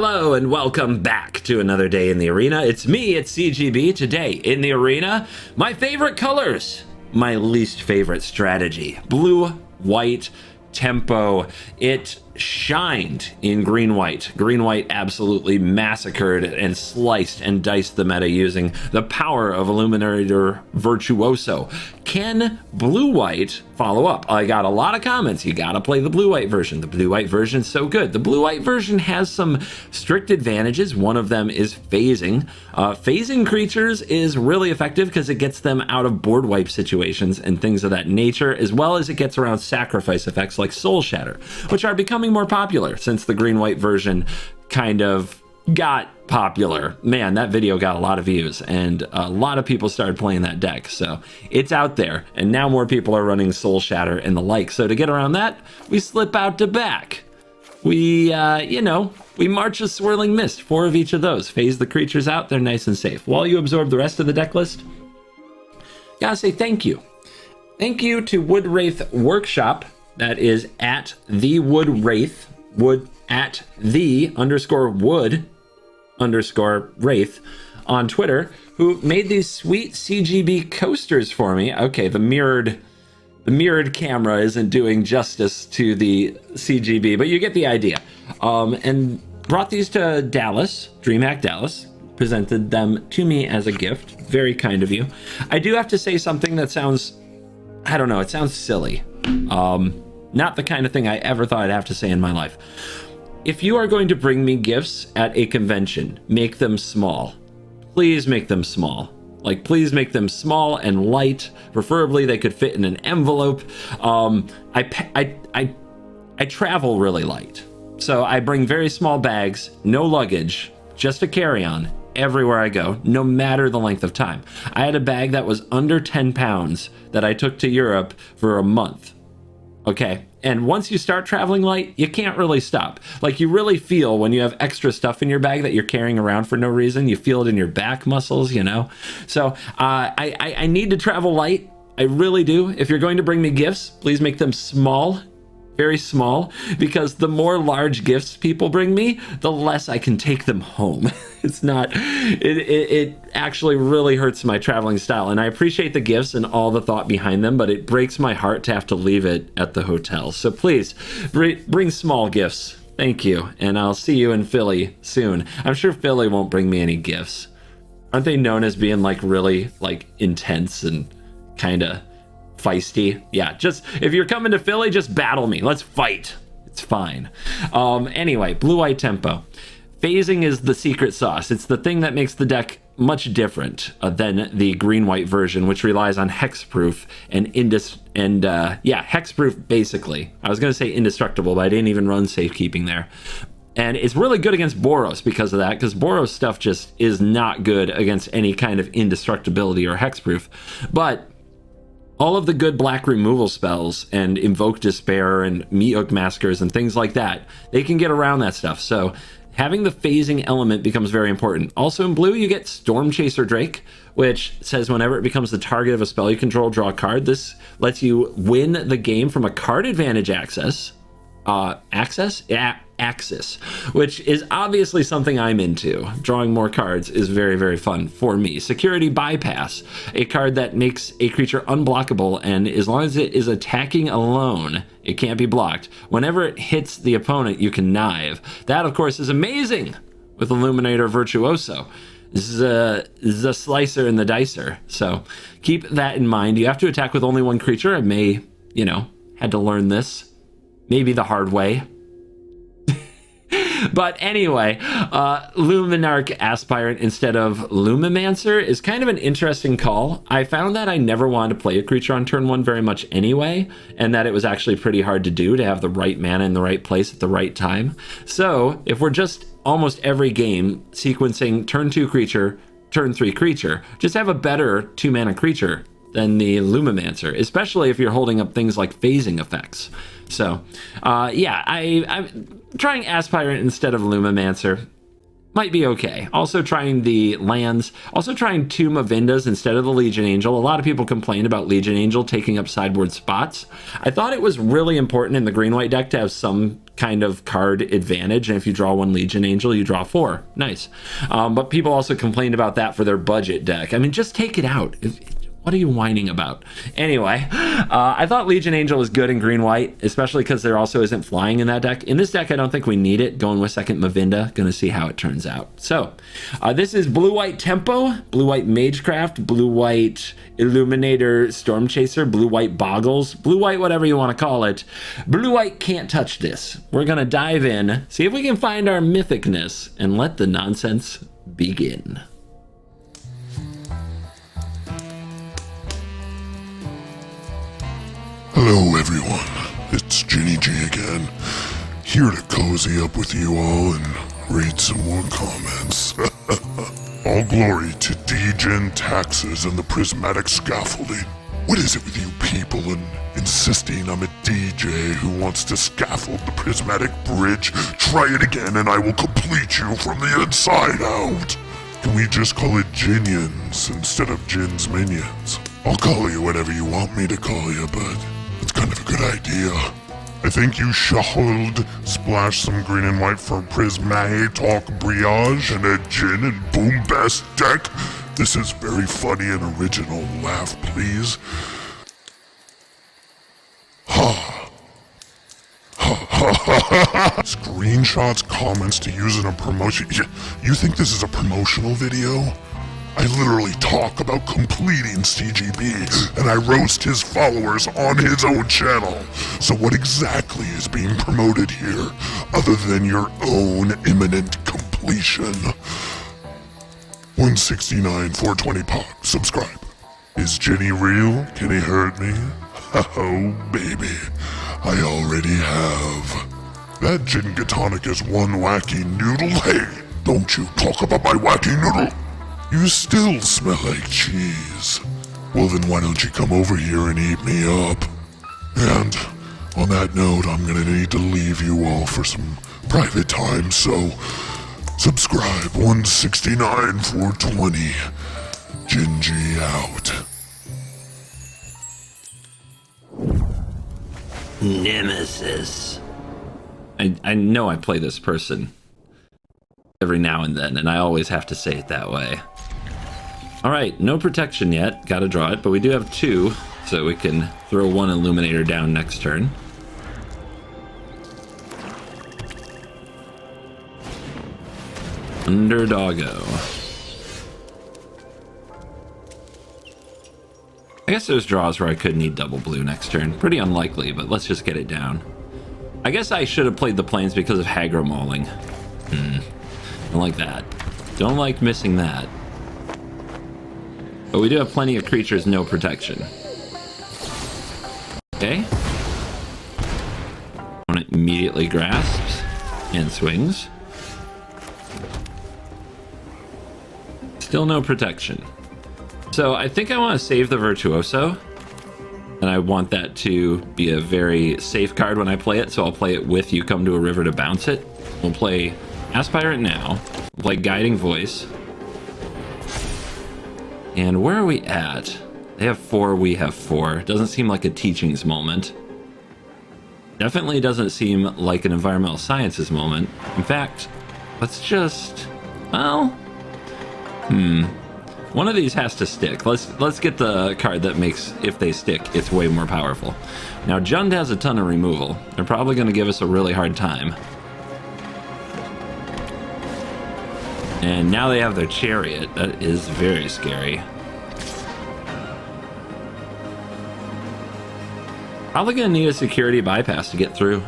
Hello and welcome back to another day in the arena. It's me, it's CGB. Today in the arena, my favorite colors, my least favorite strategy. Blue, white, tempo. It shined in green-white. Green-white absolutely massacred and sliced and diced the meta using the power of Illuminator Virtuoso. Can blue-white follow up? I got a lot of comments. You gotta play the blue-white version. The blue-white version's so good. The blue-white version has some strict advantages. One of them is phasing. Phasing creatures is really effective because it gets them out of board wipe situations and things of that nature, as well as it gets around sacrifice effects like Soul Shatter, which are becoming more popular since the green-white version kind of got popular. Man, that video got a lot of views and a lot of people started playing that deck. So it's out there and now more people are running Soul Shatter and the like. So to get around that, we slip out to back. We, we march a Swirling Mist, 4 of each of those. Phase the creatures out, they're nice and safe. While you absorb the rest of the deck list, gotta say thank you. Thank you to Woodwraith Workshop. That is at the Woodwraith, wood at the _wood_wraith on Twitter, who made these sweet CGB coasters for me. Okay, the mirrored camera isn't doing justice to the CGB, but you get the idea. And brought these to Dallas, DreamHack Dallas, presented them to me as a gift. Very kind of you. I do have to say something that sounds, I don't know, it sounds silly. Not the kind of thing I ever thought I'd have to say in my life. If you are going to bring me gifts at a convention, make them small. Please make them small. Like, please make them small and light. Preferably they could fit in an envelope. I travel really light. So I bring very small bags, no luggage, just a carry-on everywhere I go, no matter the length of time. I had a bag that was under 10 pounds that I took to Europe for a month. Okay, and once you start traveling light, you can't really stop. Like, you really feel when you have extra stuff in your bag that you're carrying around for no reason. You feel it in your back muscles, you know? So I need to travel light. I really do. If you're going to bring me gifts, please make them small, very small, because the more large gifts people bring me, the less I can take them home. It's not, it actually really hurts my traveling style. And I appreciate the gifts and all the thought behind them, but it breaks my heart to have to leave it at the hotel. So please bring small gifts. Thank you. And I'll see you in Philly soon. I'm sure Philly won't bring me any gifts. Aren't they known as being like really like intense and kind of feisty? Yeah, just if you're coming to Philly, just battle me. Let's fight. It's fine. Anyway, blue-white tempo. Phasing is the secret sauce. It's the thing that makes the deck much different than the green-white version, which relies on hexproof and hexproof basically. I was going to say indestructible, but I didn't even run safekeeping there. And it's really good against Boros because of that, because Boros stuff just is not good against any kind of indestructibility or hexproof. But all of the good black removal spells and Invoke Despair and Meathook Maskers and things like that, they can get around that stuff. So having the phasing element becomes very important. Also in blue, you get Storm Chaser Drake, which says whenever it becomes the target of a spell you control, draw a card. This lets you win the game from a card advantage axis, which is obviously something I'm into. Drawing more cards is very, very fun for me. Security Bypass, a card that makes a creature unblockable, and as long as it is attacking alone, it can't be blocked. Whenever it hits the opponent, you can knife. That, of course, is amazing with Illuminator Virtuoso. This is a slicer and the dicer. So keep that in mind. You have to attack with only one creature. I may, had to learn this. Maybe the hard way. But anyway, Luminarch Aspirant instead of Lumimancer is kind of an interesting call. I found that I never wanted to play a creature on turn 1 very much anyway, and that it was actually pretty hard to do to have the right mana in the right place at the right time. So if we're just almost every game sequencing turn 2 creature, turn 3 creature, just have a better 2-mana creature than the Lumimancer, especially if you're holding up things like phasing effects. So, yeah, I'm trying Aspirant instead of Lumimancer. Might be okay. Also trying the lands. Also trying Tomb of Vindas instead of the Legion Angel. A lot of people complain about Legion Angel taking up sideboard spots. I thought it was really important in the green-white deck to have some kind of card advantage, and if you draw one Legion Angel, you draw 4. Nice. But people also complained about that for their budget deck. I mean, just take it out. What are you whining about? Anyway, I thought Legion Angel is good in green-white, especially because there also isn't flying in that deck. In this deck, I don't think we need it. Going with second Mavinda, gonna see how it turns out. So, this is blue-white Tempo, blue-white Magecraft, blue-white Illuminator Stormchaser, blue-white Boggles, blue-white whatever you want to call it. Blue-white can't touch this. We're gonna dive in, see if we can find our mythicness, and let the nonsense begin. Hello everyone, it's Ginny G again, here to cozy up with you all and read some more comments. All glory to Degen taxes and the prismatic scaffolding. What is it with you people and insisting I'm a DJ who wants to scaffold the prismatic bridge? Try it again and I will complete you from the inside out. Can we just call it Ginions instead of Jin's Minions? I'll call you whatever you want me to call you, but it's kind of a good idea. I think you should splash some green and white for Prismatic Talk Brioche and a Gin and Boombast deck. This is very funny and original. Laugh, please. Ha. Screenshots, comments to use in a promotion. You think this is a promotional video? I literally talk about completing CGB, and I roast his followers on his own channel. So what exactly is being promoted here, other than your own imminent completion? 169, 420 pop, subscribe. Is Jenny real? Can he hurt me? Oh, baby, I already have. That gin tonic is one wacky noodle. Hey, don't you talk about my wacky noodle. You still smell like cheese. Well then why don't you come over here and eat me up? And on that note, I'm gonna need to leave you all for some private time, so subscribe. 169, 420. Gingy out. Nemesis. I know I play this person every now and then, and I always have to say it that way. Alright, no protection yet. Gotta draw it, but we do have 2, so we can throw 1 Illuminator down next turn. Underdoggo. I guess there's draws where I could need double blue next turn. Pretty unlikely, but let's just get it down. I guess I should have played the plains because of Hagra Mauling. Don't like that. Don't like missing that. But we do have plenty of creatures, no protection. Okay. Opponent immediately grasps and swings. Still no protection. So I think I want to save the Virtuoso. And I want that to be a very safe card when I play it, so I'll play it with You Come to a River to bounce it. We'll play Aspirate now. We'll play Guiding Voice. And where are we at? They have 4, we have 4. Doesn't seem like a teachings moment. Definitely doesn't seem like an environmental sciences moment. In fact, let's just... well... one of these has to stick. Let's get the card that makes, if they stick, it's way more powerful. Now, Jund has a ton of removal. They're probably going to give us a really hard time. And now they have their Chariot. That is very scary. Probably going to need a security bypass to get through.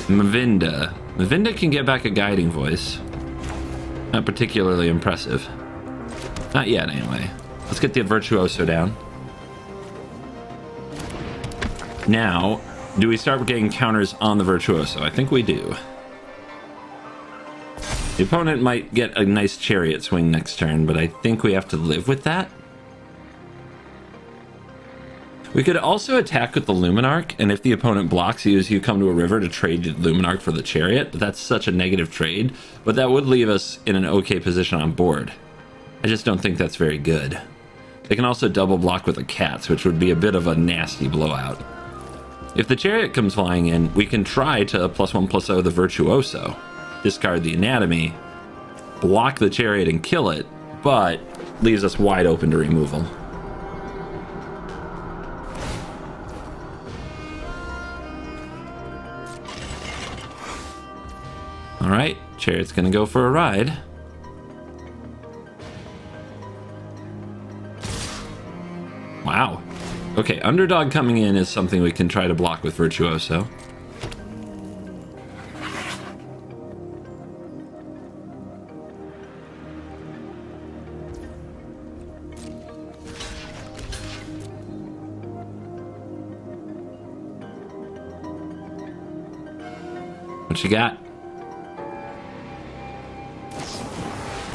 Mavinda. Mavinda can get back a Guiding Voice. Not particularly impressive. Not yet, anyway. Let's get the Virtuoso down. Now, do we start getting counters on the Virtuoso? I think we do. The opponent might get a nice Chariot swing next turn, but I think we have to live with that. We could also attack with the Luminarch, and if the opponent blocks you come to a river to trade the Luminarch for the Chariot. But that's such a negative trade, but that would leave us in an okay position on board. I just don't think that's very good. They can also double block with the Cats, which would be a bit of a nasty blowout. If the Chariot comes flying in, we can try to +1/+0 the Virtuoso, discard the Anatomy, block the Chariot and kill it, but leaves us wide open to removal. All right, Chariot's gonna go for a ride. Wow. Okay, Underdog coming in is something we can try to block with Virtuoso. What you got?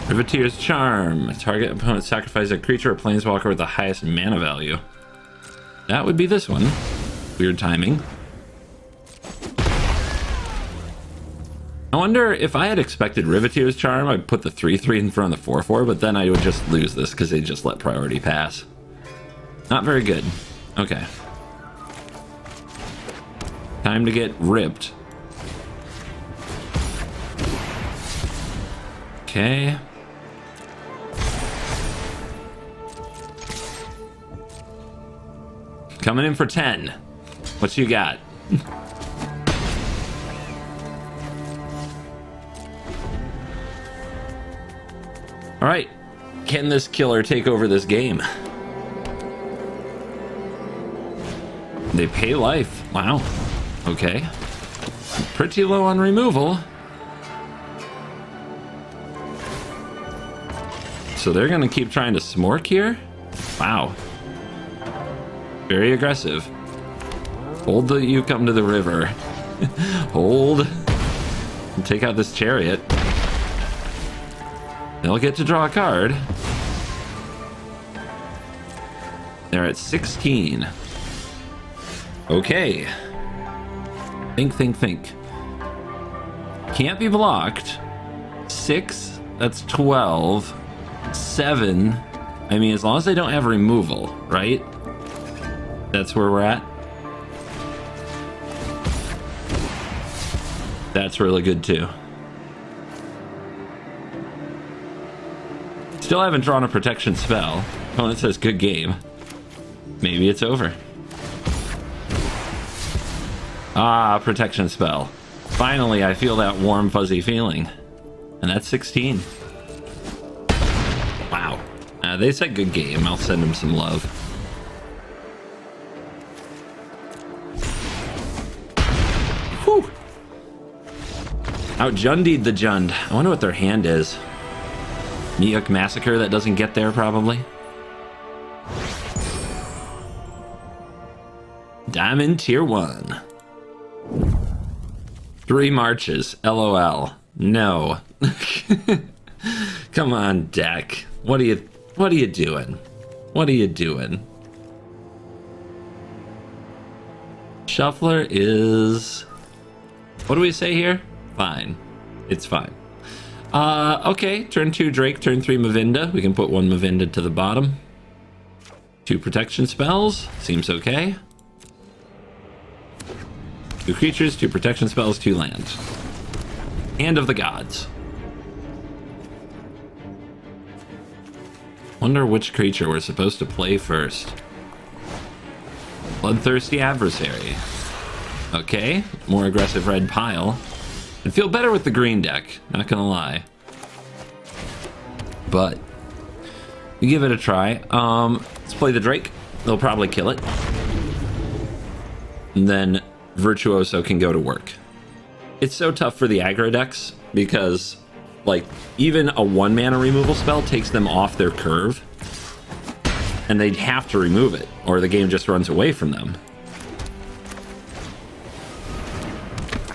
Riveteer's Charm. Target opponent sacrifice a creature or planeswalker with the highest mana value. That would be this one. Weird timing. I wonder if I had expected Riveteer's Charm, I'd put the 3/3 in front of the 4/4, but then I would just lose this because they just let priority pass. Not very good. Okay. Time to get ripped. Okay. Coming in for 10. What you got? All right. Can this killer take over this game? They pay life. Wow. Okay. Pretty low on removal. So they're going to keep trying to smork here? Wow. Very aggressive. Hold the you come to the river. Hold. And take out this Chariot. They'll get to draw a card. They're at 16. Okay. Think. Can't be blocked. 6, that's 12. 7. I mean, as long as they don't have removal, right? That's where we're at. That's really good too. Still haven't drawn a protection spell. Opponent says good game. Maybe it's over. Ah, protection spell. Finally, I feel that warm, fuzzy feeling. And that's 16. Wow. They said good game. I'll send them some love. Whew. Outjundied the Jund. I wonder what their hand is. Miuk Massacre that doesn't get there, probably. Diamond Tier 1. 3 marches. LOL. No. Come on, deck. What are you doing? What are you doing? Shuffler is... What do we say here? Fine. It's fine. Okay. Turn 2 Drake, turn 3 Mavinda. We can put 1 Mavinda to the bottom. 2 protection spells. Seems okay. 2 creatures, 2 protection spells, 2 lands. Hand of the Gods. Wonder which creature we're supposed to play first. Bloodthirsty Adversary. Okay, more aggressive red pile. I'd feel better with the green deck, not gonna lie. But we give it a try. Let's play the Drake. They'll probably kill it. And then Virtuoso can go to work. It's so tough for the aggro decks because, like, even a 1 mana removal spell takes them off their curve, and they'd have to remove it, or the game just runs away from them.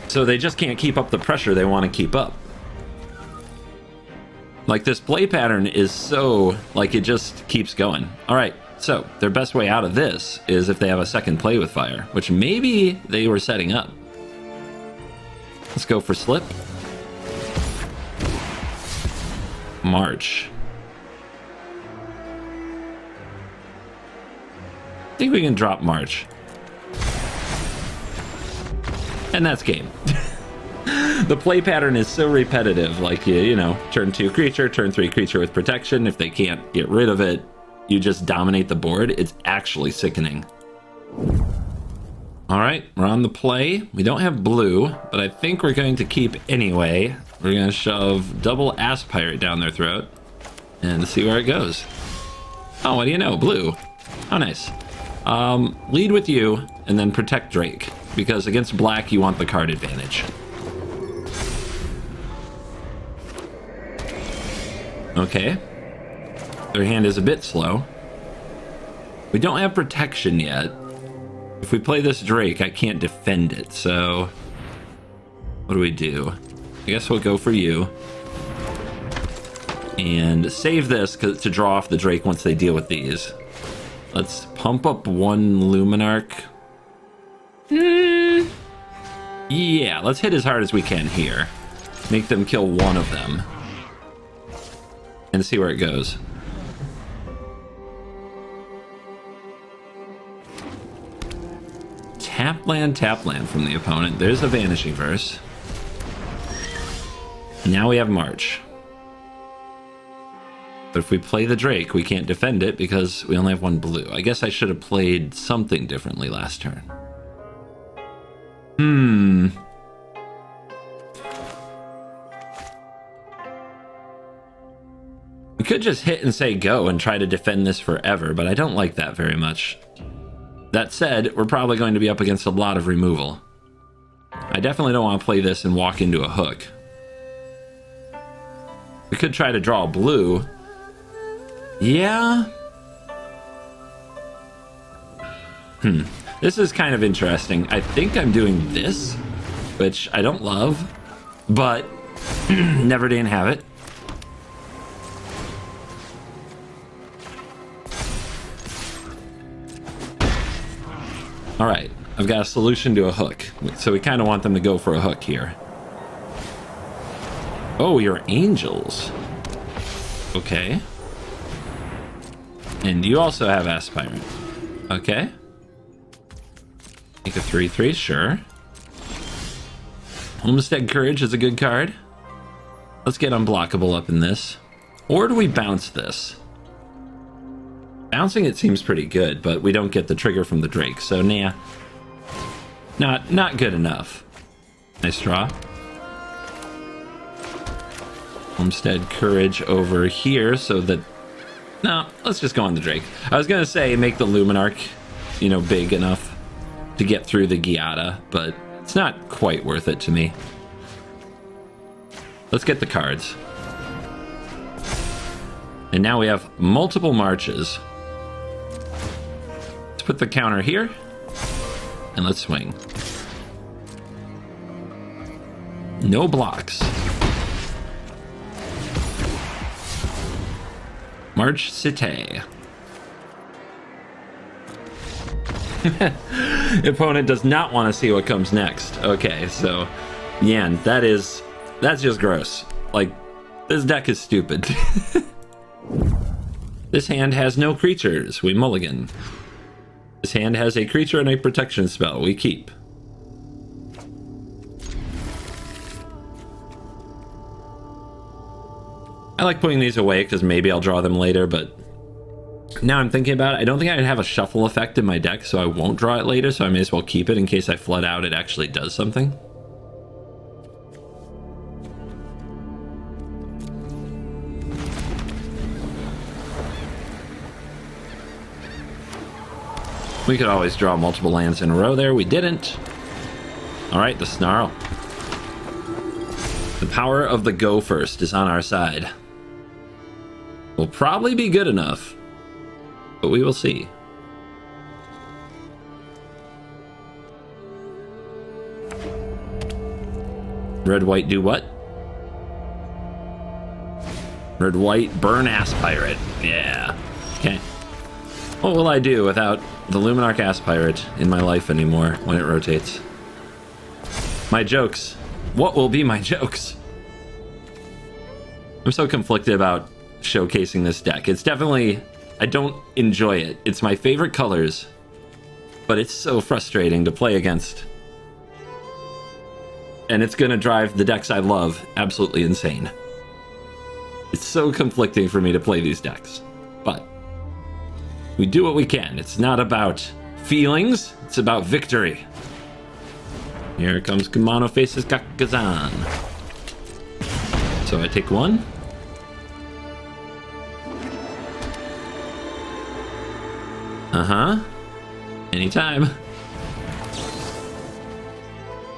So they just can't keep up the pressure they want to keep up. Like, this play pattern is so, like, it just keeps going. All right, So their best way out of this is if they have a second play with fire, which maybe they were setting up. Let's go for slip. March. I think we can drop March. And that's game. The play pattern is so repetitive, like, you know, turn 2 creature, turn 3 creature with protection. If they can't get rid of it, you just dominate the board. It's actually sickening. All right, we're on the play. We don't have blue, but I think we're going to keep anyway. We're going to shove double Ass Pirate down their throat and see where it goes. Oh, what do you know? Blue. Oh, nice. Lead with you and then protect Drake, because against black, you want the card advantage. Okay. Their hand is a bit slow. We don't have protection yet. If we play this Drake, I can't defend it, so what do we do? I guess we'll go for you. And save this to draw off the Drake once they deal with these. Let's pump up 1 Luminarch. Yeah, let's hit as hard as we can here. Make them kill 1 of them. And see where it goes. Tap land from the opponent. There's a Vanishing Verse. Now we have March. But if we play the Drake, we can't defend it because we only have 1 blue. I guess I should have played something differently last turn. We could just hit and say go and try to defend this forever, but I don't like that very much. That said, we're probably going to be up against a lot of removal. I definitely don't want to play this and walk into a hook. We could try to draw a blue. Yeah. This is kind of interesting. I think I'm doing this, which I don't love, but never didn't have it. All right, I've got a solution to a hook. So we kind of want them to go for a hook here. Oh, you're angels. Okay. And you also have Aspirant. Okay. Make a 3/3, sure. Homestead Courage is a good card. Let's get unblockable up in this. Or do we bounce this? Bouncing it seems pretty good, but we don't get the trigger from the Drake, so nah. Not good enough. Nice draw. Homestead Courage over here so that... No, let's just go on the Drake. I was gonna say make the Luminarch, you know, big enough to get through the Giada, but it's not quite worth it to me. Let's get the cards. And now we have multiple marches. Let's put the counter here, and let's swing. No blocks. March Cité. The opponent does not want to see what comes next. Okay, so Yan, that's just gross. Like, this deck is stupid. This hand has no creatures. We mulligan. This hand has a creature and a protection spell. We keep. I like putting these away because maybe I'll draw them later, but now I'm thinking about it. I don't think I'd have a shuffle effect in my deck, so I won't draw it later, so I may as well keep it in case I flood out it actually does something. We could always draw multiple lands in a row there. We didn't. All right, the Snarl. The power of the go first is on our side. Will probably be good enough, but we will see. Red, white, do what? Red, white, burn Ass Pirate. Yeah. Okay. What will I do without the Luminarch Ass Pirate in my life anymore when it rotates? My jokes. What will be my jokes? I'm so conflicted about showcasing this deck. It's definitely... I don't enjoy it. It's my favorite colors, but it's so frustrating to play against. And it's going to drive the decks I love absolutely insane. It's so conflicting for me to play these decks, but we do what we can. It's not about feelings, it's about victory. Here comes Kimono Faces Kakazan. So I take one. Anytime.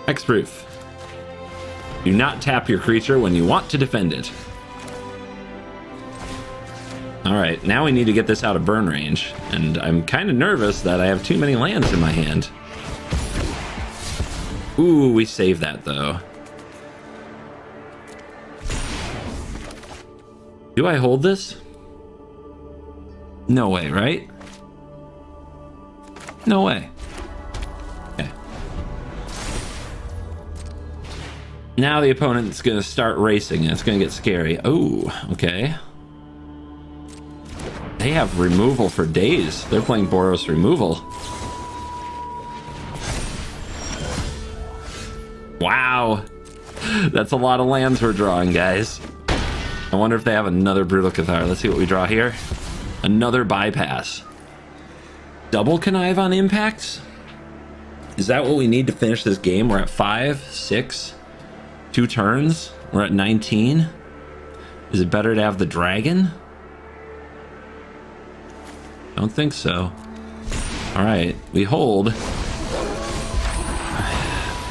Hexproof. Do not tap your creature when you want to defend it. Alright, now we need to get this out of burn range, and I'm kind of nervous that I have too many lands in my hand. Ooh, we saved that though. Do I hold this? No way, right? No way. Okay. Now the opponent's gonna start racing and it's gonna get scary. Oh, okay. They have removal for days. They're playing Boros removal. Wow. That's a lot of lands we're drawing, guys. I wonder if they have another Brutal Cathar. Let's see what we draw here. Another bypass. Double connive on impacts? Is that what we need to finish this game? We're at 5, 6, 2 turns. We're at 19. Is it better to have the dragon? Don't think so. All right, we hold.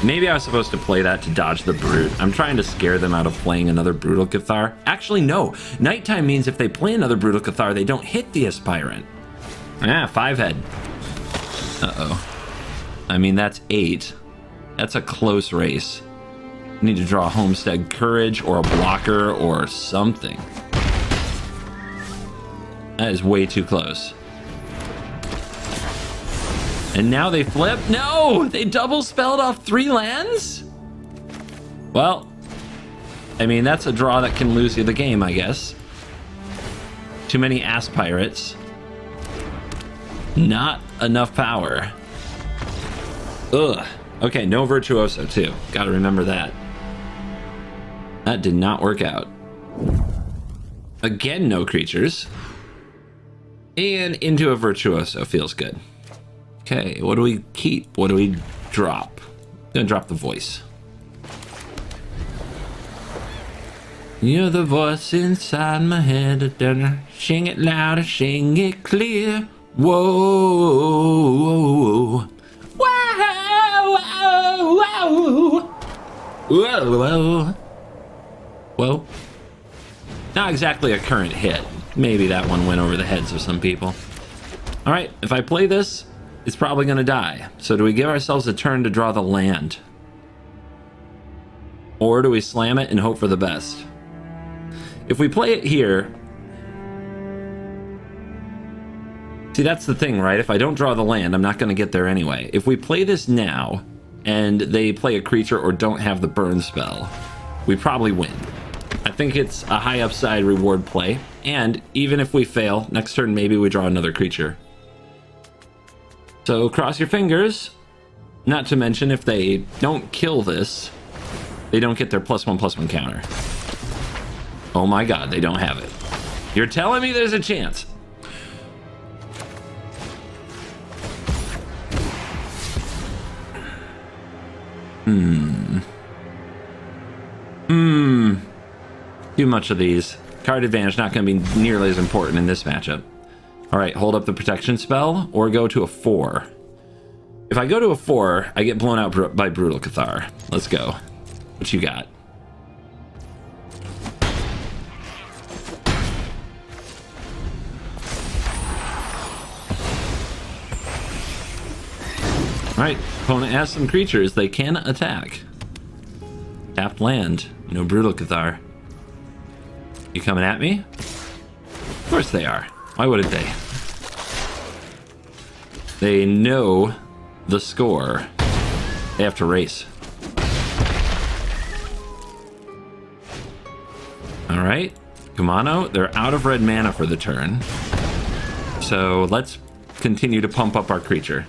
Maybe I was supposed to play that to dodge the brute. I'm trying to scare them out of playing another Brutal Cathar. Actually, no. Nighttime means if they play another Brutal Cathar, they don't hit the Aspirant. Ah, 5 head. Uh-oh. I mean, that's 8. That's a close race. I need to draw a Homestead Courage or a blocker or something. That is way too close. And now they flip. No! They double spelled off 3 lands? Well, I mean, that's a draw that can lose you the game, I guess. Too many Ass Pirates. Not enough power. Ugh. Okay, no Virtuoso, too. Gotta remember that. That did not work out. Again, no creatures. And into a Virtuoso. Feels good. Okay, what do we keep? What do we drop? I'm gonna drop the voice. You're the voice inside my head. Sing it louder, sing it clear. Whoa. Whoa. Whoa. Whoa. Not exactly a current hit. Maybe that one went over the heads of some people. All right, if I play this, it's probably going to die. So do we give ourselves a turn to draw the land? Or do we slam it and hope for the best? If we play it here... See, that's the thing, right? If I don't draw the land, I'm not going to get there anyway. If we play this now, and they play a creature or don't have the burn spell, we probably win. I think it's a high upside reward play. And even if we fail, next turn maybe we draw another creature. So cross your fingers. Not to mention, if they don't kill this, they don't get their +1/+1 counter. Oh my god, they don't have it. You're telling me there's a chance? Too much of these. Card advantage not going to be nearly as important in this matchup. Alright, hold up the protection spell, or go to a 4. If I go to a 4, I get blown out by Brutal Cathar. Let's go. What you got? Alright, opponent has some creatures they can attack. Tapped land, no Brutal Cathar. You coming at me? Of course they are. Why wouldn't they? They know the score. They have to race. All right, Kamano, they're out of red mana for the turn. So let's continue to pump up our creature.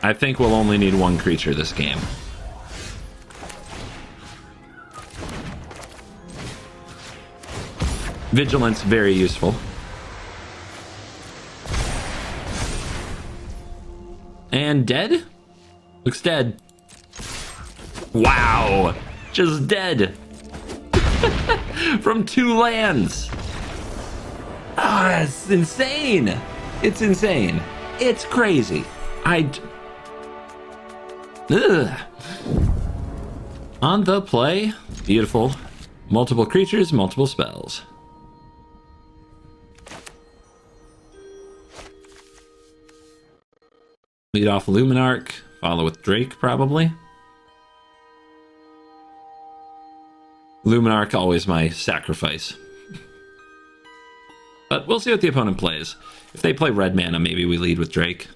I think we'll only need one creature this game. Vigilance, very useful. And dead? Looks dead. Wow, just dead. From 2 lands. Ah, it's insane. It's insane. It's crazy. Ugh. On the play. Beautiful. Multiple creatures, multiple spells. Lead off Luminarch. Follow with Drake, probably. Luminarch, always my sacrifice. But we'll see what the opponent plays. If they play red mana, maybe we lead with Drake.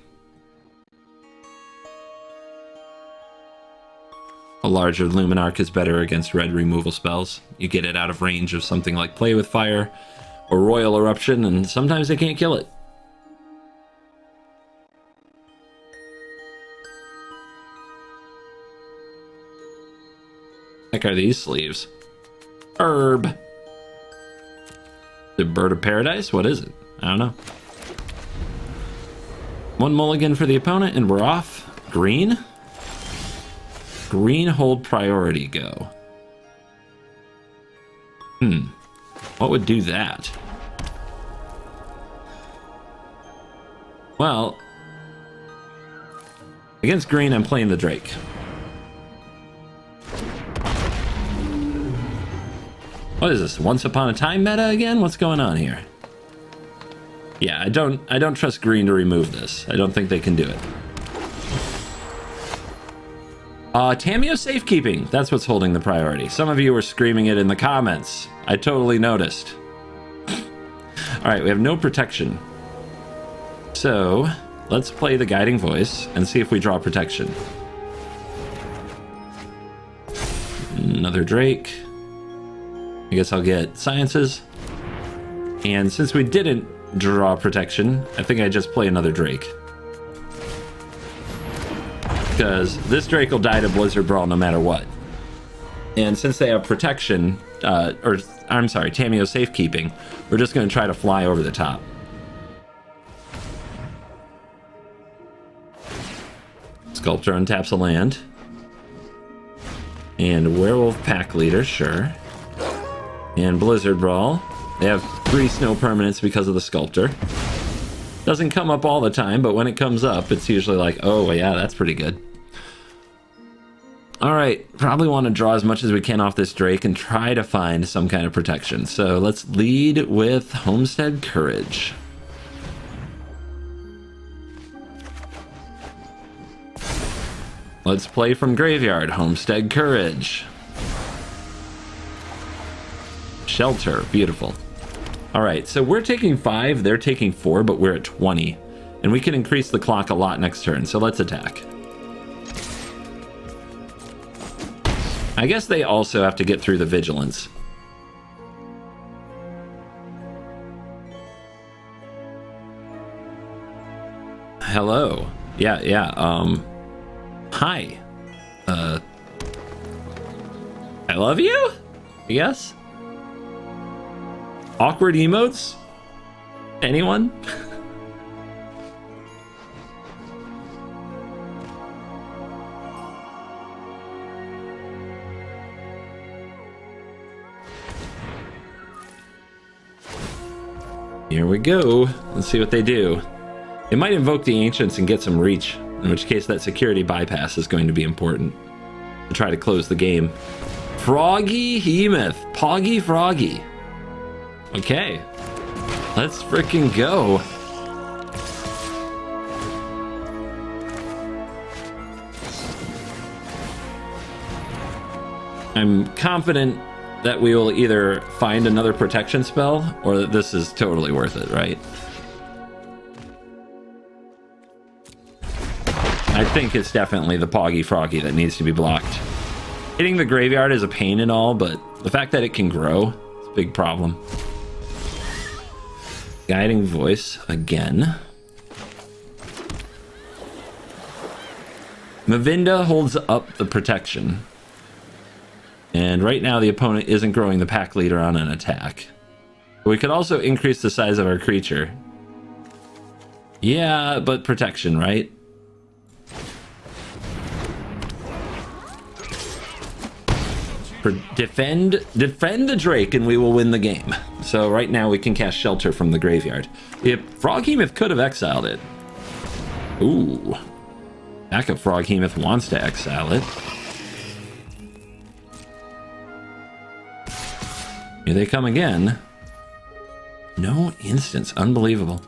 A larger Luminarch is better against red removal spells. You get it out of range of something like Play with Fire or Royal Eruption, and sometimes they can't kill it. Heck are these sleeves? Herb. The Bird of Paradise? What is it? I don't know. 1 mulligan for the opponent, and we're off. Green? Green hold priority go. What would do that? Well, against green, I'm playing the Drake. What is this? Once Upon a Time meta again? What's going on here? Yeah, I don't trust green to remove this. I don't think they can do it. Tameo safekeeping. That's what's holding the priority. Some of you were screaming it in the comments. I totally noticed. All right, we have no protection. So let's play the Guiding Voice and see if we draw protection. Another Drake. I guess I'll get Sciences. And since we didn't draw protection, I think I just play another Drake. Because this Drake will die to Blizzard Brawl no matter what. And since they have protection, I'm sorry, Tameo safekeeping, we're just going to try to fly over the top. Sculptor untaps a land. And Werewolf Pack Leader, sure. And Blizzard Brawl. They have 3 snow permanents because of the Sculptor. Doesn't come up all the time, but when it comes up, it's usually like, oh yeah, that's pretty good. Alright, probably want to draw as much as we can off this Drake and try to find some kind of protection. So let's lead with Homestead Courage. Let's play from Graveyard, Homestead Courage. Shelter, beautiful. All right, so we're taking 5, they're taking 4, but we're at 20. And we can increase the clock a lot next turn, so let's attack. I guess they also have to get through the Vigilance. Hello. Yeah, hi. I love you? I guess? Awkward emotes? Anyone? Here we go. Let's see what they do. They might invoke the Ancients and get some reach, in which case that security bypass is going to be important to try to close the game. Froggy Hemoth. Poggy Froggy. Okay, let's frickin' go. I'm confident that we will either find another protection spell or that this is totally worth it, right? I think it's definitely the Poggy Froggy that needs to be blocked. Hitting the graveyard is a pain and all, but the fact that it can grow is a big problem. Guiding Voice again. Mavinda holds up the protection. And right now the opponent isn't growing the pack leader on an attack. We could also increase the size of our creature. Yeah, but protection, right? Defend the Drake and we will win the game. So right now we can cast Shelter from the graveyard. If Froghemoth could have exiled it. Ooh. Backup Froghemoth wants to exile it. Here they come again. No instance. Unbelievable.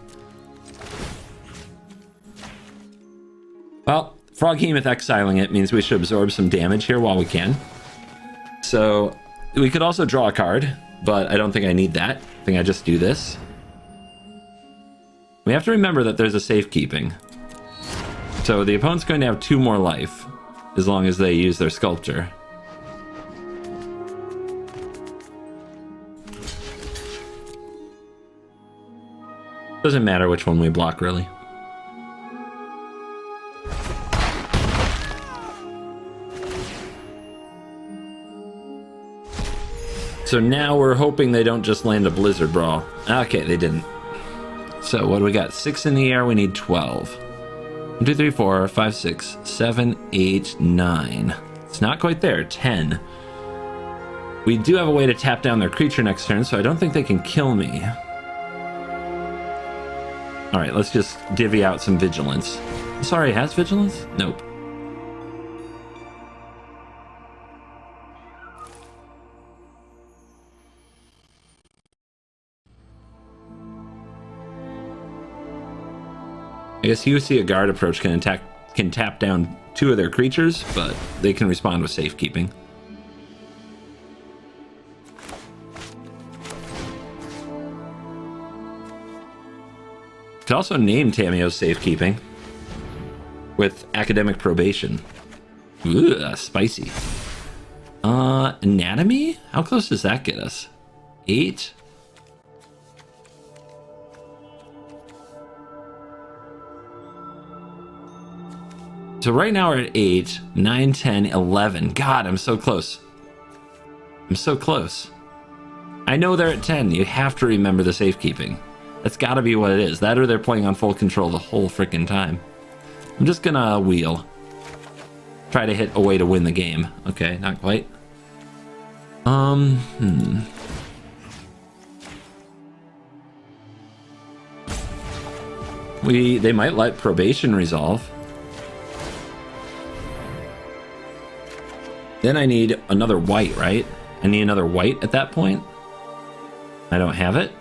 Well, Froghemoth exiling it means we should absorb some damage here while we can. So we could also draw a card, but I don't think I need that. I think I just do this. We have to remember that there's a safekeeping. So the opponent's going to have 2 more life as long as they use their Sculptor. Doesn't matter which one we block, really. So now we're hoping they don't just land a Blizzard Brawl. Okay, they didn't. So what do we got? 6 in the air, we need 12. 1, 2, 3, 4, 5, 6, 7, 8, 9. It's not quite there. 10. We do have a way to tap down their creature next turn, so I don't think they can kill me. Alright, let's just divvy out some Vigilance. Sorry, has Vigilance? Nope. I guess you see a guard approach can tap down 2 of their creatures, but they can respond with safekeeping. Could also name Tamiyo's safekeeping with academic probation. Ooh, spicy. Anatomy? How close does that get us? 8? So right now we're at 8, 9, 10, 11. God, I'm so close. I'm so close. I know they're at 10. You have to remember the safekeeping. That's got to be what it is. That or they're playing on full control the whole freaking time. I'm just gonna wheel. Try to hit a way to win the game. Okay, not quite. They might let probation resolve. Then I need another white, right? I need another white at that point. I don't have it.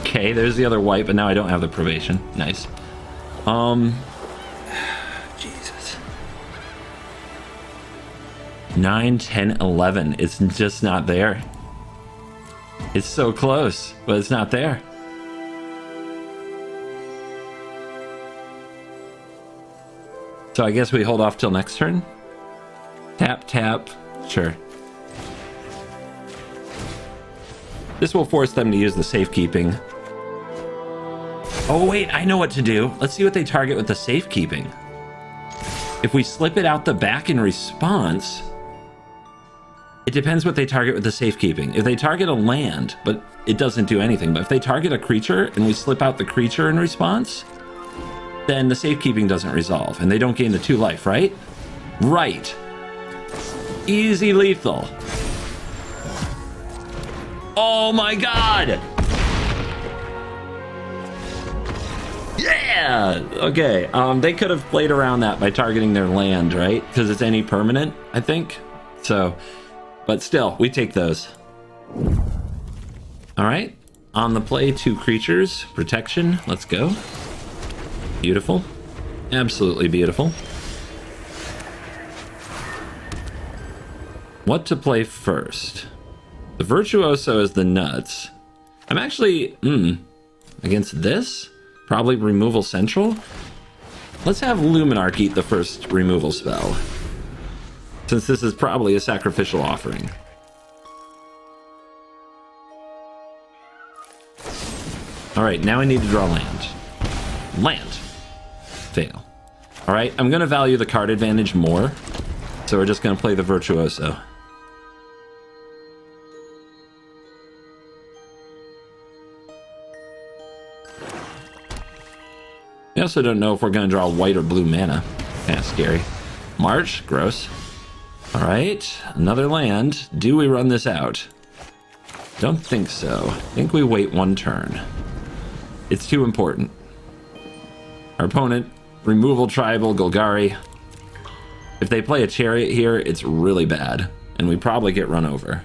Okay, there's the other white, but now I don't have the probation. Nice. Jesus. 9, 10, 11. It's just not there. It's so close, but it's not there. So I guess we hold off till next turn. Tap, tap. Sure. This will force them to use the safekeeping. Oh, wait, I know what to do. Let's see what they target with the safekeeping. If we slip it out the back in response, it depends what they target with the safekeeping. If they target a land, but it doesn't do anything, but if they target a creature and we slip out the creature in response, then the safekeeping doesn't resolve and they don't gain the 2 life, right? Right. Easy lethal. Oh my god! Yeah! Okay, they could have played around that by targeting their land, right? Because it's any permanent, I think. So, but still, we take those. Alright, on the play, 2 creatures. Protection, let's go. Beautiful. Absolutely beautiful. What to play first? The Virtuoso is the nuts. I'm actually, against this? Probably Removal Central? Let's have Luminarch eat the first removal spell, since this is probably a sacrificial offering. Alright, now I need to draw land. Land. Fail. Alright, I'm going to value the card advantage more, so we're just going to play the Virtuoso. I also don't know if we're going to draw white or blue mana. Kind of scary. March, gross. All right, another land. Do we run this out? Don't think so. I think we wait one turn. It's too important. Our opponent, removal tribal, Golgari. If they play a chariot here, it's really bad, and we probably get run over.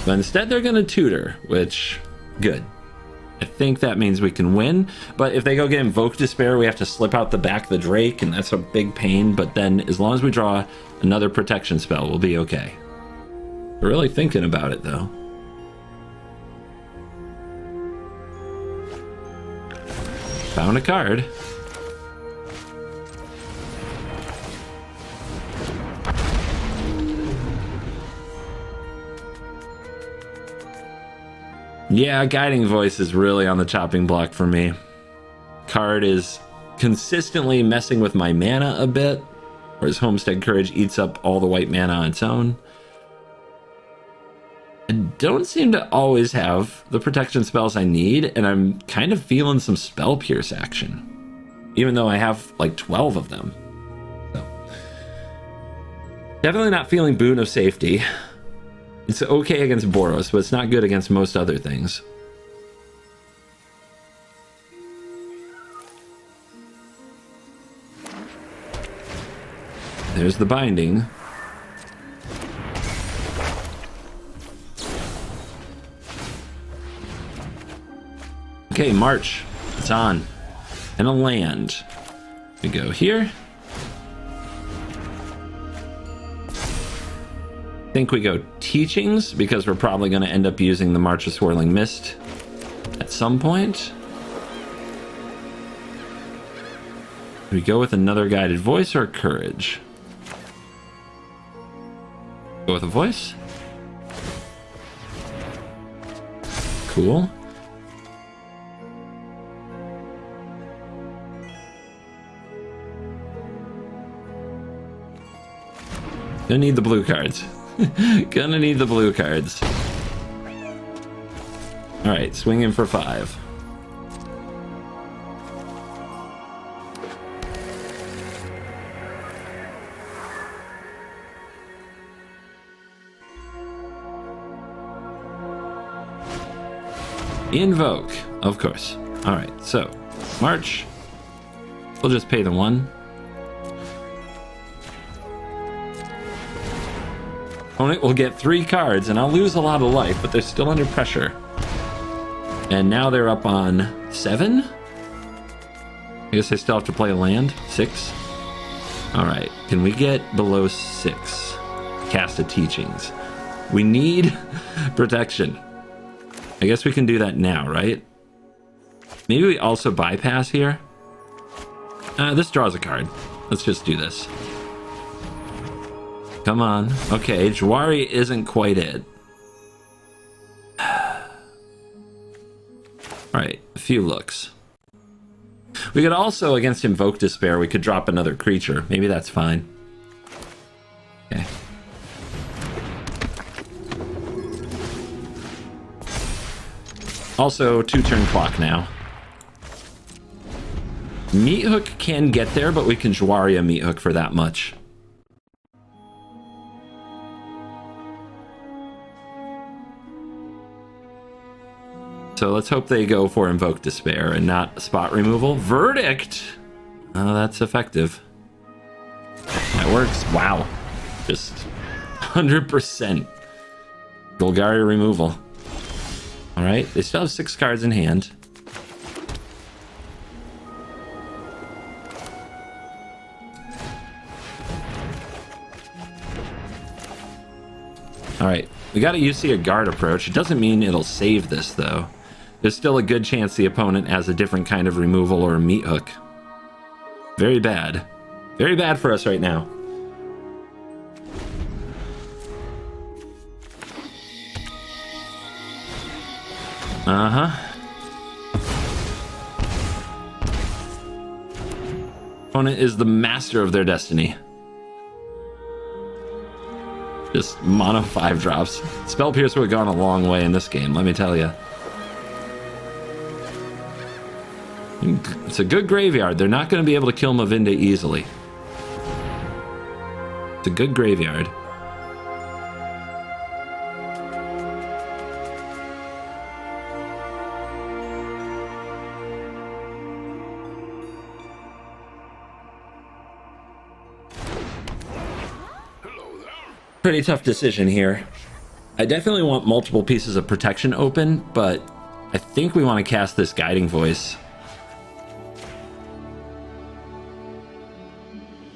But instead, they're going to tutor, which, good. I think that means we can win, but if they go get Invoke Despair, we have to slip out the back of the Drake, and that's a big pain, but then as long as we draw another protection spell, we'll be okay. We're really thinking about it, though. Found a card. Yeah, Guiding Voice is really on the chopping block for me. Card is consistently messing with my mana a bit, whereas Homestead Courage eats up all the white mana on its own. I don't seem to always have the protection spells I need, and I'm kind of feeling some Spell Pierce action, even though I have like 12 of them. So, definitely not feeling Boon of Safety. It's okay against Boros, but it's not good against most other things. There's the binding. Okay, March. It's on. And a land. We go here. I think we go Teachings, because we're probably going to end up using the March of Swirling Mist at some point. Do we go with another Guided Voice or Courage? Go with a Voice. Cool. Gonna need the blue cards. Gonna need the blue cards. Alright, swing in for 5. Invoke, of course. Alright, so March. We'll just pay the 1. Opponent will get 3 cards, and I'll lose a lot of life, but they're still under pressure. And now they're up on 7? I guess I still have to play a land. 6? Alright, can we get below 6? Cast a Teachings. We need protection. I guess we can do that now, right? Maybe we also bypass here. This draws a card. Let's just do this. Come on. Okay, Jwari isn't quite it. Alright, a few looks. We could also, against Invoke Despair, we could drop another creature. Maybe that's fine. Okay. Also, 2-turn clock now. Meat Hook can get there, but we can Jwari a Meat Hook for that much. So let's hope they go for Invoke Despair and not spot removal. Verdict! Oh, that's effective. That works. Wow. Just 100%. Golgari removal. Alright, they still have 6 cards in hand. All right, we got to UC a guard approach. It doesn't mean it'll save this, though. There's still a good chance the opponent has a different kind of removal or a meat hook. Very bad. Very bad for us right now. Opponent is the master of their destiny. Just mono 5 drops. Spell Pierce would have gone a long way in this game, let me tell you. It's a good graveyard. They're not going to be able to kill Mavinda easily. It's a good graveyard. Pretty tough decision here. I definitely want multiple pieces of protection open, but I think we want to cast this Guiding Voice.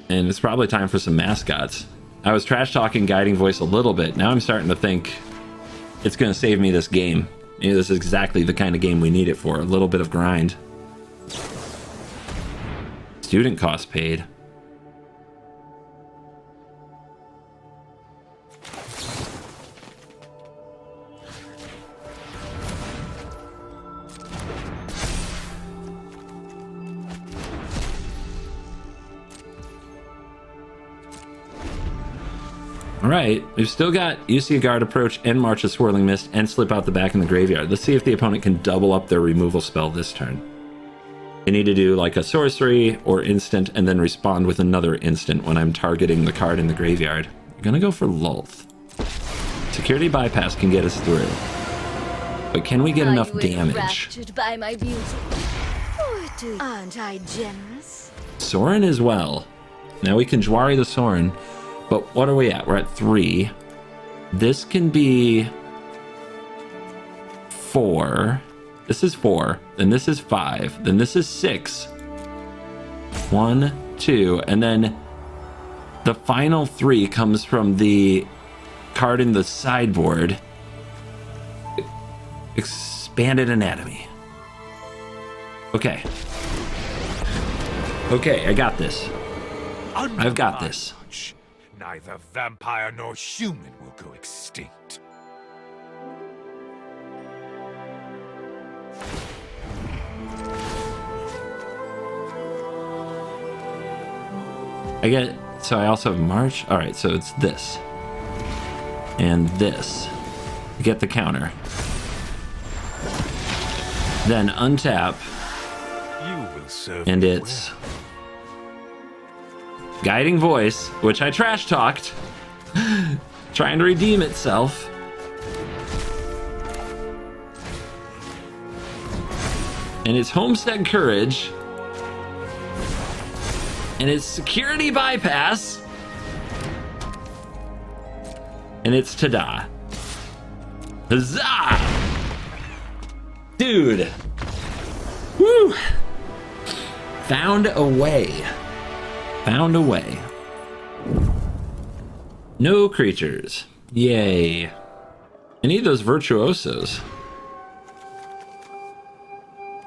And it's probably time for some mascots. I was trash talking Guiding Voice a little bit. Now I'm starting to think it's going to save me this game. You know, this is exactly the kind of game we need it for. A little bit of grind. Student cost paid. Alright, we've still got UC Guard Approach and March of Swirling Mist and Slip Out the Back in the Graveyard. Let's see if the opponent can double up their removal spell this turn. They need to do like a sorcery or instant and then respond with another instant when I'm targeting the card in the graveyard. I'm gonna go for Lulth. Security Bypass can get us through. But can we get enough damage? By my beauty? Aren't I generous? Sorin as well. Now we can Jwari the Sorin. But what are we at? We're at 3. This can be 4. This is 4. Then this is 5. Then this is 6. 1, 2. And then the final 3 comes from the card in the sideboard. Expanded Anatomy. Okay. Okay, I got this. I've got this. Neither vampire nor human will go extinct. So I also have March. All right, so it's this. And this. Get the counter. Then untap. You will serve And me it's Guiding Voice, which I trash talked, trying to redeem itself. And it's Homestead Courage. And it's Security Bypass. And it's Tada. Huzzah! Dude. Woo! Found a way. Found a way. No creatures. Yay. I need those virtuosos.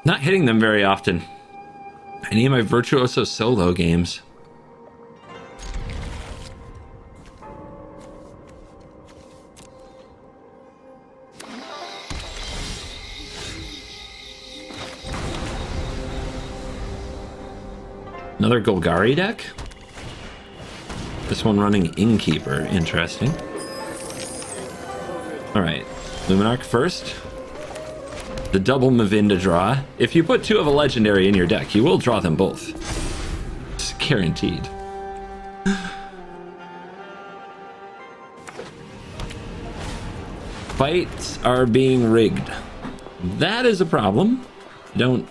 Not hitting them very often. I need my virtuoso solo games. Another Golgari deck? This one running Innkeeper. Interesting. Alright. Luminarch first. The double Mavinda draw. If you put 2 of a legendary in your deck, you will draw them both. It's guaranteed. Fights are being rigged. That is a problem. Do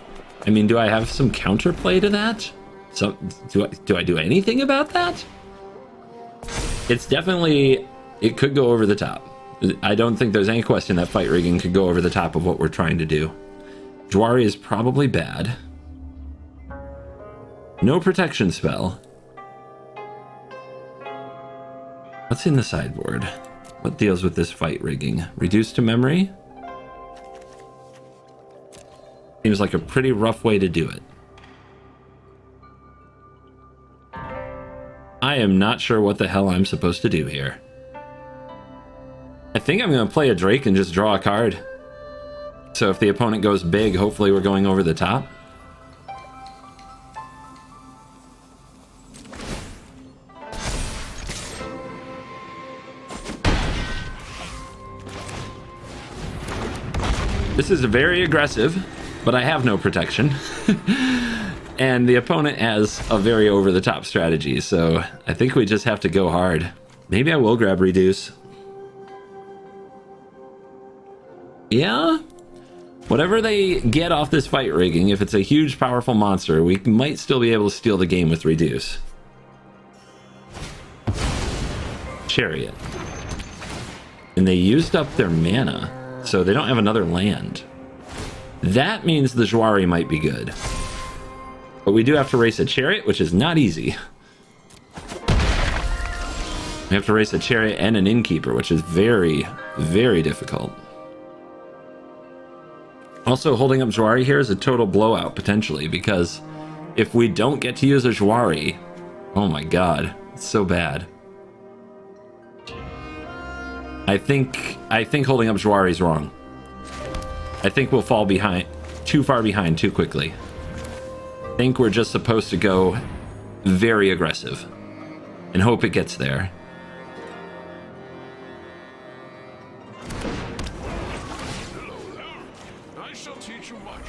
I have some counterplay to that? So, do I do anything about that? It's definitely, it could go over the top. I don't think there's any question that fight rigging could go over the top of what we're trying to do. Jwari is probably bad. No protection spell. What's in the sideboard? What deals with this fight rigging? Reduced to memory? Seems like a pretty rough way to do it. I am not sure what the hell I'm supposed to do here. I think I'm going to play a Drake and just draw a card. So if the opponent goes big, hopefully we're going over the top. This is very aggressive, but I have no protection. And the opponent has a very over-the-top strategy, so I think we just have to go hard. Maybe I will grab Reduce. Yeah? Whatever they get off this fight rigging, if it's a huge, powerful monster, we might still be able to steal the game with Reduce. Chariot. And they used up their mana, so they don't have another land. That means the Jwari might be good. But we do have to race a Chariot, which is not easy. We have to race a Chariot and an Innkeeper, which is very, very difficult. Also, holding up Jwari here is a total blowout, potentially, because if we don't get to use a Jwari, oh my god, it's so bad. I think holding up Jwari is wrong. I think we'll fall behind, too far behind too quickly. I think we're just supposed to go very aggressive and hope it gets there. I shall teach you much.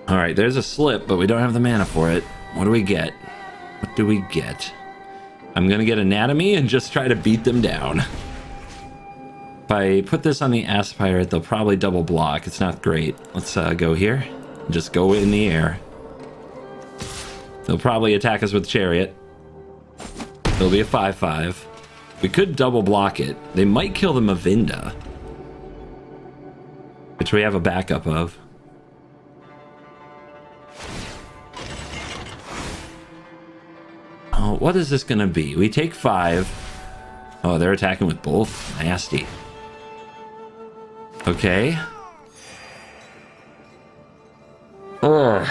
All right, there's a slip, but we don't have the mana for it. What do we get? What do we get? I'm gonna get Anatomy and just try to beat them down. If I put this on the Aspirate, they'll probably double block. It's not great. Let's go here. Just go in the air. They'll probably attack us with Chariot. It'll be a 5/5. We could double block it. They might kill the Mavinda, which we have a backup of. Oh, what is this gonna be? We take 5. Oh, they're attacking with both? Nasty. Okay. Ugh.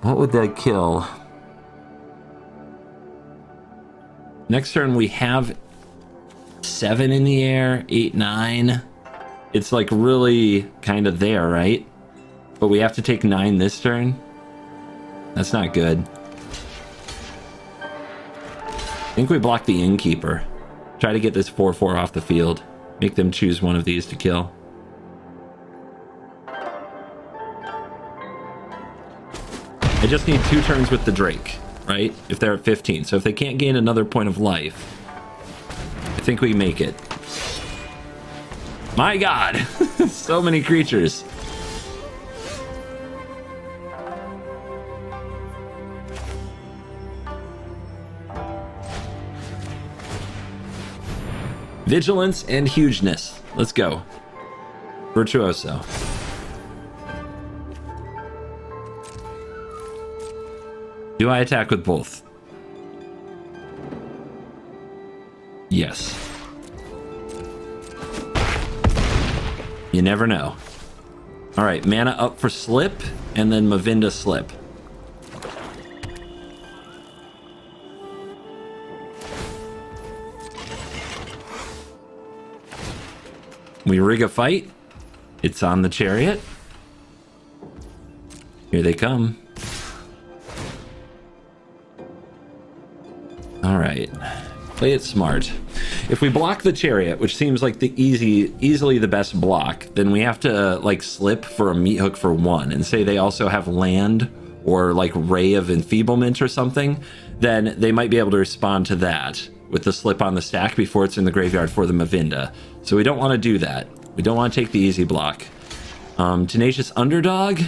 What would that kill? Next turn we have 7 in the air, 8, 9. It's like really kind of there, right? But we have to take 9 this turn. That's not good. I think we block the Innkeeper. Try to get this 4/4 off the field. Make them choose one of these to kill. I just need 2 turns with the Drake, right? If they're at 15. So if they can't gain another point of life, I think we make it. My god! So many creatures. Vigilance and hugeness. Let's go. Virtuoso. Do I attack with both? Yes. You never know. All right, mana up for Slip, and then Mavinda Slip. We rig a fight. It's on the Chariot. Here they come. All right, play it smart. If we block the Chariot, which seems like the easily the best block, then we have to like slip for a meat hook for 1, and say they also have land or like Ray of Enfeeblement or something, then they might be able to respond to that with the slip on the stack before it's in the graveyard for the Mavinda. So we don't want to do that. We don't want to take the easy block. Tenacious Underdog,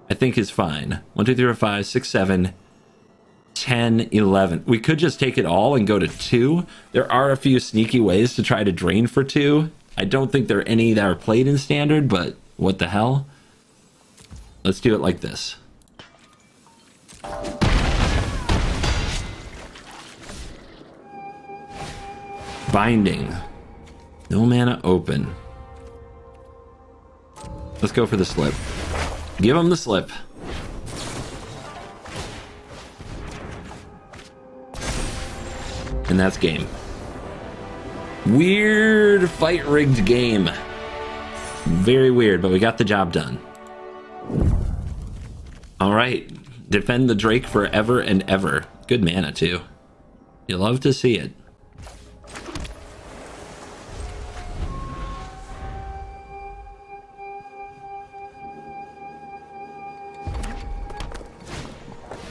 I think is fine. 1, 2, 3, 4, 5, 6, 7, 10, 11. We could just take it all and go to 2. There are a few sneaky ways to try to drain for 2. I don't think there are any that are played in Standard, but what the hell? Let's do it like this. Binding. No mana open. Let's go for the slip. Give him the slip. And that's game. Weird fight rigged game. Very weird, but we got the job done. All right. Defend the Drake forever and ever. Good mana, too. You love to see it.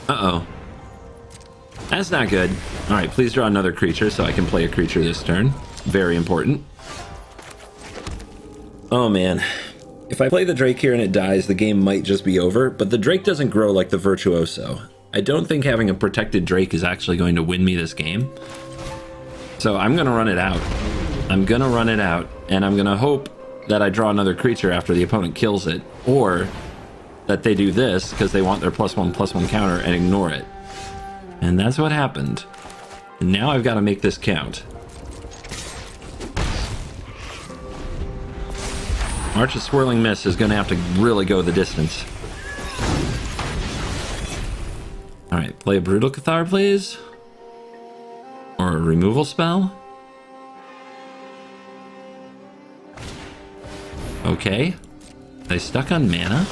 Uh-oh. That's not good. All right, please draw another creature so I can play a creature this turn. Very important. Oh, man. If I play the Drake here and it dies, the game might just be over, but the Drake doesn't grow like the Virtuoso. I don't think having a protected Drake is actually going to win me this game. So I'm going to run it out. I'm going to run it out, and I'm going to hope that I draw another creature after the opponent kills it, or that they do this because they want their +1/+1 counter and ignore it. And that's what happened. And now I've got to make this count. March of Swirling Mist is going to have to really go the distance. Alright, play a Brutal Cathar, please. Or a removal spell. Okay. They stuck on mana.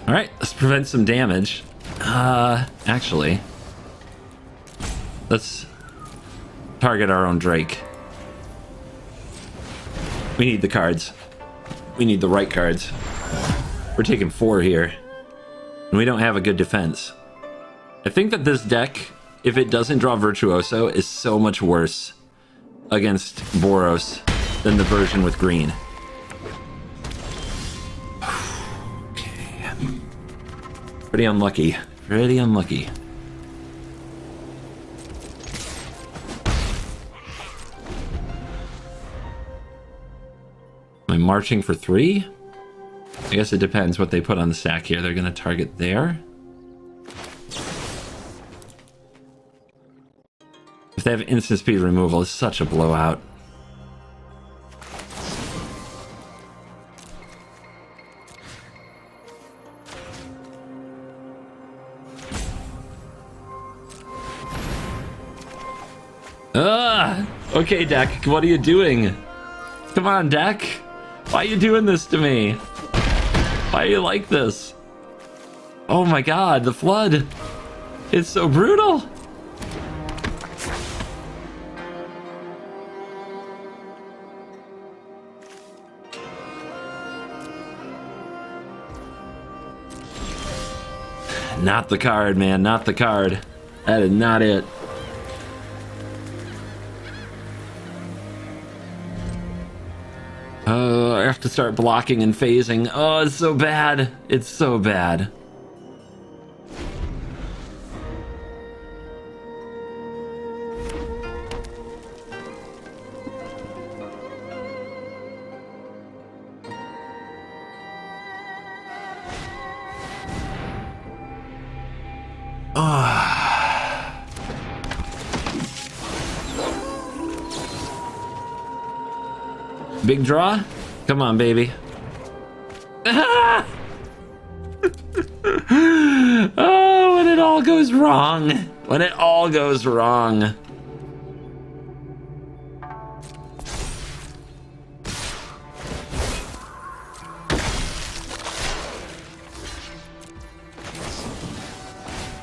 Alright, let's prevent some damage. Actually, let's target our own Drake. We need the cards. We need the right cards. We're taking 4 here. And we don't have a good defense. I think that this deck, if it doesn't draw Virtuoso, is so much worse against Boros than the version with green. Okay. Pretty unlucky. Pretty unlucky. Am I marching for 3? I guess it depends what they put on the stack here. They're going to target there. If they have instant speed removal, it's such a blowout. Okay, deck, what are you doing? Come on, deck. Why are you doing this to me? Why are you like this? Oh my god, the flood. It's so brutal. Not the card, man, not the card. That is not it. I have to start blocking and phasing. Oh, it's so bad. It's so bad. Big draw? Come on, baby. Oh, when it all goes wrong. When it all goes wrong.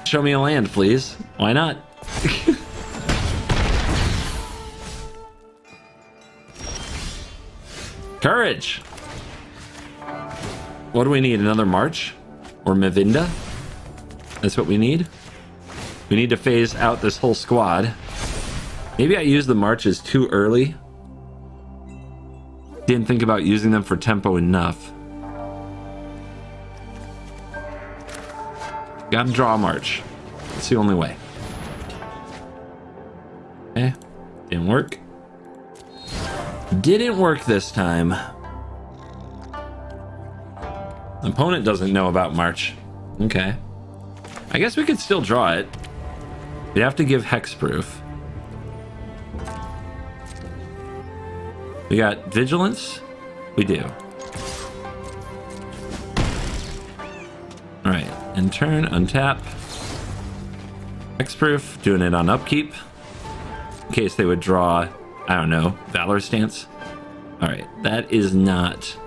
Show me a land, please. Why not? Courage! What do we need? Another March? Or Mavinda? That's what we need? We need to phase out this whole squad. Maybe I used the Marches too early. Didn't think about using them for tempo enough. Gotta draw a March. It's the only way. Okay, didn't work. Didn't work this time. Opponent doesn't know about March. Okay. I guess we could still draw it. We'd have to give hexproof. We got vigilance. We do. All right. In turn, untap. Hexproof. Doing it on upkeep. In case they would draw, I don't know, Valor Stance. All right. That is not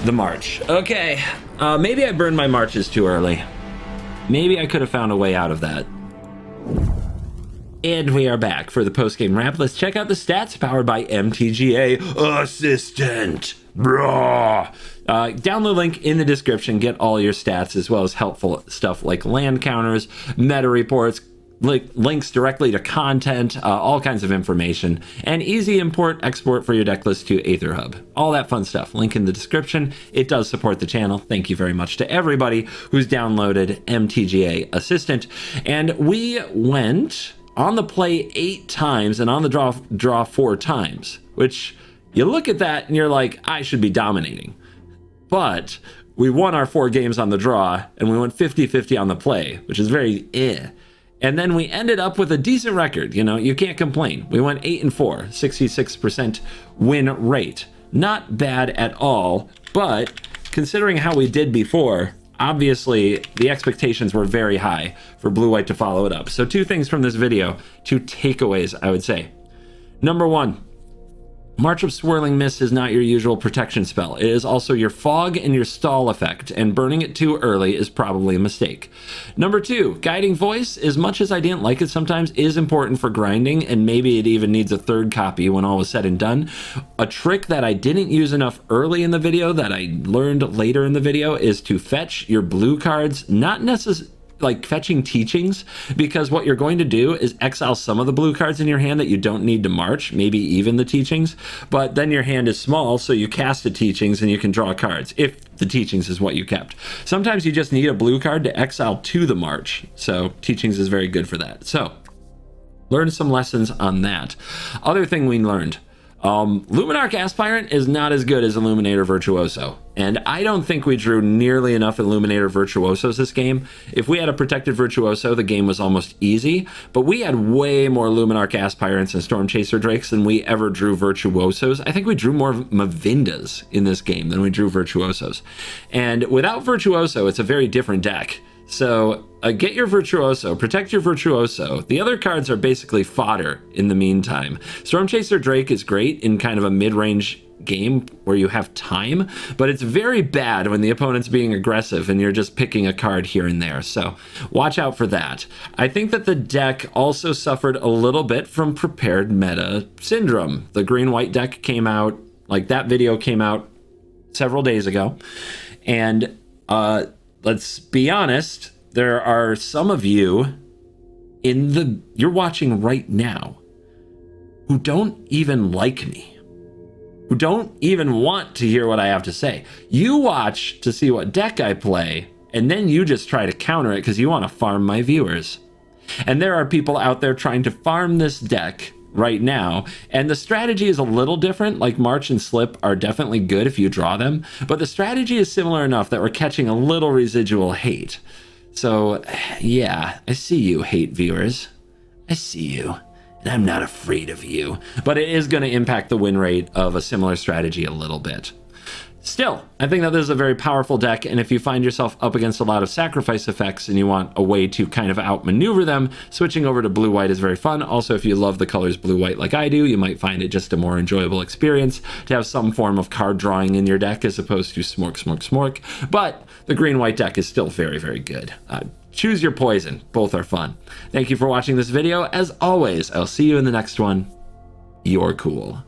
the March. Okay. Maybe I burned my Marches too early. Maybe I could have found a way out of that. And we are back for the post-game wrap. Let's check out the stats powered by MTGA Assistant. Blah. Down the link in the description. Get all your stats as well as helpful stuff like land counters, meta reports, links directly to content, all kinds of information, and easy import export for your deck list to AetherHub. All that fun stuff. Link in the description. It does support the channel. Thank you very much to everybody who's downloaded MTGA Assistant. And we went on the play 8 times and on the draw 4 times, which you look at that and you're like, I should be dominating. But we won our 4 games on the draw and we went 50-50 on the play, which is very And then we ended up with a decent record. You know, you can't complain. We went 8-4, 66% win rate. Not bad at all, but considering how we did before, obviously the expectations were very high for blue-white to follow it up. So 2 things from this video, 2 takeaways, I would say. Number 1, March of Swirling Mist is not your usual protection spell. It is also your fog and your stall effect, and burning it too early is probably a mistake. Number 2, Guiding Voice, as much as I didn't like it sometimes, is important for grinding, and maybe it even needs a 3rd copy when all was said and done. A trick that I didn't use enough early in the video that I learned later in the video is to fetch your blue cards, not necessarily like fetching teachings, because what you're going to do is exile some of the blue cards in your hand that you don't need to march, maybe even the teachings, but then your hand is small, so you cast the teachings and you can draw cards if the teachings is what you kept. Sometimes you just need a blue card to exile to the march, so teachings is very good for that. So learn some lessons on that. Other thing we learned, Luminarch Aspirant is not as good as Illuminator Virtuoso, and I don't think we drew nearly enough Illuminator Virtuosos this game. If we had a protected Virtuoso, the game was almost easy, but we had way more Luminarch Aspirants and Storm Chaser Drakes than we ever drew Virtuosos. I think we drew more Mavindas in this game than we drew Virtuosos. And without Virtuoso, it's a very different deck. So get your Virtuoso, protect your Virtuoso. The other cards are basically fodder in the meantime. Storm Chaser Drake is great in kind of a mid-range game where you have time, but it's very bad when the opponent's being aggressive and you're just picking a card here and there. So watch out for that. I think that the deck also suffered a little bit from prepared meta syndrome. The green-white deck came out, like that video came out several days ago, and let's be honest, there are some of you you're watching right now who don't even like me, who don't even want to hear what I have to say. You watch to see what deck I play, and then you just try to counter it because you want to farm my viewers. And there are people out there trying to farm this deck right now, and the strategy is a little different. Like March and Slip are definitely good if you draw them, but the strategy is similar enough that we're catching a little residual hate. So yeah, I see you, hate viewers. I see you, and I'm not afraid of you, but it is going to impact the win rate of a similar strategy a little bit. Still, I think that this is a very powerful deck, and if you find yourself up against a lot of sacrifice effects and you want a way to kind of outmaneuver them, switching over to blue-white is very fun. Also, if you love the colors blue-white like I do, you might find it just a more enjoyable experience to have some form of card drawing in your deck as opposed to smork. But the green-white deck is still very, very good. Choose your poison. Both are fun. Thank you for watching this video. As always, I'll see you in the next one. You're cool.